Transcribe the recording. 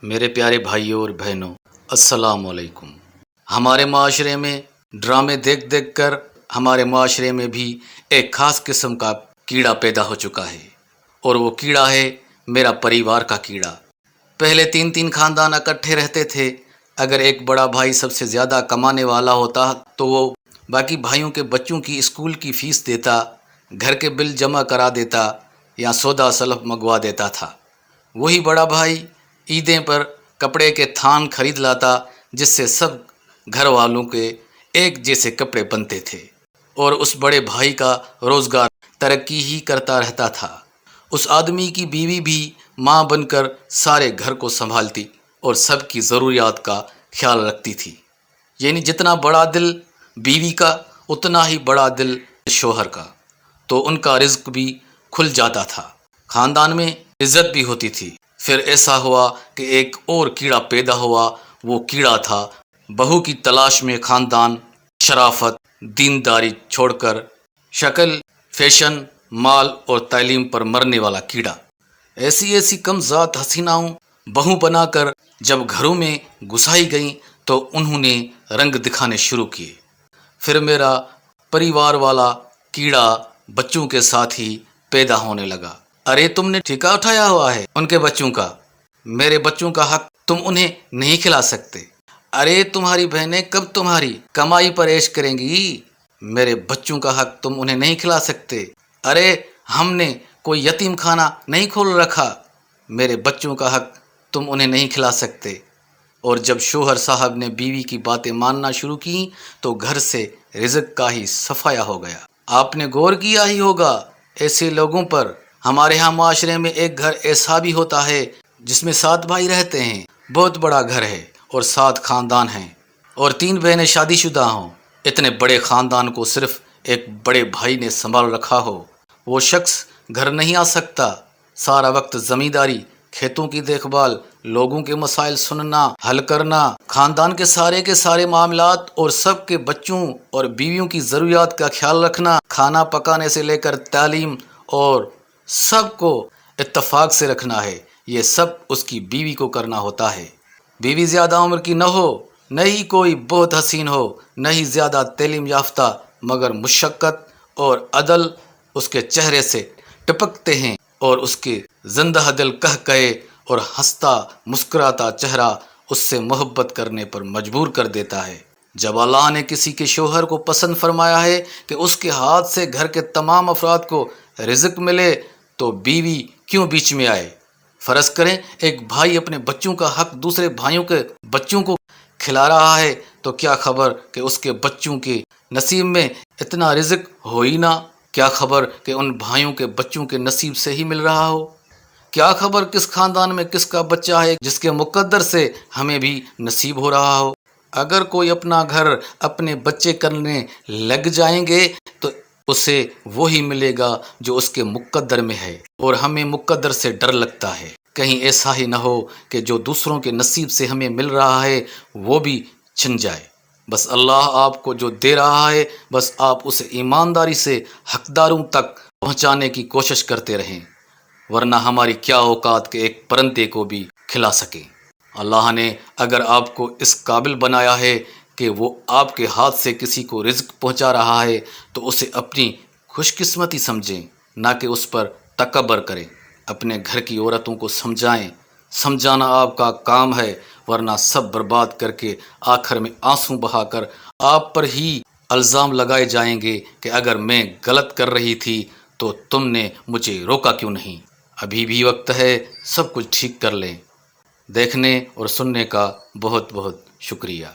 میرے پیارے بھائیوں اور بہنوں، السلام علیکم۔ ہمارے معاشرے میں ڈرامے دیکھ دیکھ کر ہمارے معاشرے میں بھی ایک خاص قسم کا کیڑا پیدا ہو چکا ہے، اور وہ کیڑا ہے میرا پریوار کا کیڑا۔ پہلے 3 خاندان اکٹھے رہتے تھے۔ اگر ایک بڑا بھائی سب سے زیادہ کمانے والا ہوتا تو وہ باقی بھائیوں کے بچوں کی اسکول کی فیس دیتا، گھر کے بل جمع کرا دیتا یا سودا سلف منگوا دیتا تھا۔ وہی بڑا بھائی عیدیں پر کپڑے کے تھان خرید لاتا، جس سے سب گھر والوں کے ایک جیسے کپڑے بنتے تھے، اور اس بڑے بھائی کا روزگار ترقی ہی کرتا رہتا تھا۔ اس آدمی کی بیوی بھی ماں بن کر سارے گھر کو سنبھالتی اور سب کی ضروریات کا خیال رکھتی تھی۔ یعنی جتنا بڑا دل بیوی کا اتنا ہی بڑا دل شوہر کا، تو ان کا رزق بھی کھل جاتا تھا، خاندان میں عزت بھی ہوتی تھی۔ پھر ایسا ہوا کہ ایک اور کیڑا پیدا ہوا۔ وہ کیڑا تھا بہو کی تلاش میں خاندان، شرافت، دینداری چھوڑ کر شکل، فیشن، مال اور تعلیم پر مرنے والا کیڑا۔ ایسی کم ذات حسیناؤں بہو بنا کر جب گھروں میں گھسائی گئیں تو انہوں نے رنگ دکھانے شروع کیے۔ پھر میرا پریوار والا کیڑا بچوں کے ساتھ ہی پیدا ہونے لگا۔ ارے تم نے ٹھیکہ اٹھایا ہوا ہے ان کے بچوں کا، میرے بچوں کا حق تم انہیں نہیں کھلا سکتے۔ ارے تمہاری بہنیں کب تمہاری کمائی پر عیش کریں گی، میرے بچوں کا حق تم انہیں نہیں کھلا سکتے۔ ارے ہم نے کوئی یتیم خانہ نہیں کھول رکھا، میرے بچوں کا حق تم انہیں نہیں کھلا سکتے۔ اور جب شوہر صاحب نے بیوی کی باتیں ماننا شروع کی تو گھر سے رزق کا ہی صفایا ہو گیا۔ آپ نے غور کیا ہی ہوگا ایسے لوگوں پر۔ ہمارے ہاں معاشرے میں ایک گھر ایسا بھی ہوتا ہے جس میں 7 بھائی رہتے ہیں، بہت بڑا گھر ہے اور 7 خاندان ہیں، اور 3 بہنیں شادی شدہ ہوں۔ اتنے بڑے خاندان کو صرف ایک بڑے بھائی نے سنبھال رکھا ہو، وہ شخص گھر نہیں آ سکتا۔ سارا وقت زمینداری، کھیتوں کی دیکھ بھال، لوگوں کے مسائل سننا، حل کرنا، خاندان کے سارے معاملات اور سب کے بچوں اور بیویوں کی ضروریات کا خیال رکھنا، کھانا پکانے سے لے کر تعلیم اور سب کو اتفاق سے رکھنا ہے، یہ سب اس کی بیوی کو کرنا ہوتا ہے۔ بیوی زیادہ عمر کی نہ ہو، نہ ہی کوئی بہت حسین ہو، نہ ہی زیادہ تعلیم یافتہ، مگر مشقت اور عدل اس کے چہرے سے ٹپکتے ہیں، اور اس کے زندہ دل کہے اور ہنستا مسکراتا چہرہ اس سے محبت کرنے پر مجبور کر دیتا ہے۔ جب اللہ نے کسی کے شوہر کو پسند فرمایا ہے کہ اس کے ہاتھ سے گھر کے تمام افراد کو رزق ملے، تو بیوی کیوں بیچ میں آئے؟ فرض کریں ایک بھائی اپنے بچوں کا حق دوسرے بھائیوں کے بچوں کو کھلا رہا ہے، تو کیا خبر کہ اس کے بچوں کے نصیب میں اتنا رزق ہو ہی نہ؟ کیا خبر کہ ان بھائیوں کے بچوں کے نصیب سے ہی مل رہا ہو؟ کیا خبر کس خاندان میں کس کا بچہ ہے جس کے مقدر سے ہمیں بھی نصیب ہو رہا ہو؟ اگر کوئی اپنا گھر اپنے بچے کرنے لگ جائیں گے تو اسے وہی ملے گا جو اس کے مقدر میں ہے، اور ہمیں مقدر سے ڈر لگتا ہے کہیں ایسا ہی نہ ہو کہ جو دوسروں کے نصیب سے ہمیں مل رہا ہے وہ بھی چھن جائے۔ بس اللہ آپ کو جو دے رہا ہے، بس آپ اسے ایمانداری سے حقداروں تک پہنچانے کی کوشش کرتے رہیں، ورنہ ہماری کیا اوقات کہ ایک پرندے کو بھی کھلا سکیں۔ اللہ نے اگر آپ کو اس قابل بنایا ہے کہ وہ آپ کے ہاتھ سے کسی کو رزق پہنچا رہا ہے، تو اسے اپنی خوش قسمتی سمجھیں، نہ کہ اس پر تکبر کریں۔ اپنے گھر کی عورتوں کو سمجھائیں، سمجھانا آپ کا کام ہے، ورنہ سب برباد کر کے آخر میں آنسو بہا کر آپ پر ہی الزام لگائے جائیں گے کہ اگر میں غلط کر رہی تھی تو تم نے مجھے روکا کیوں نہیں۔ ابھی بھی وقت ہے، سب کچھ ٹھیک کر لیں۔ دیکھنے اور سننے کا بہت بہت شکریہ۔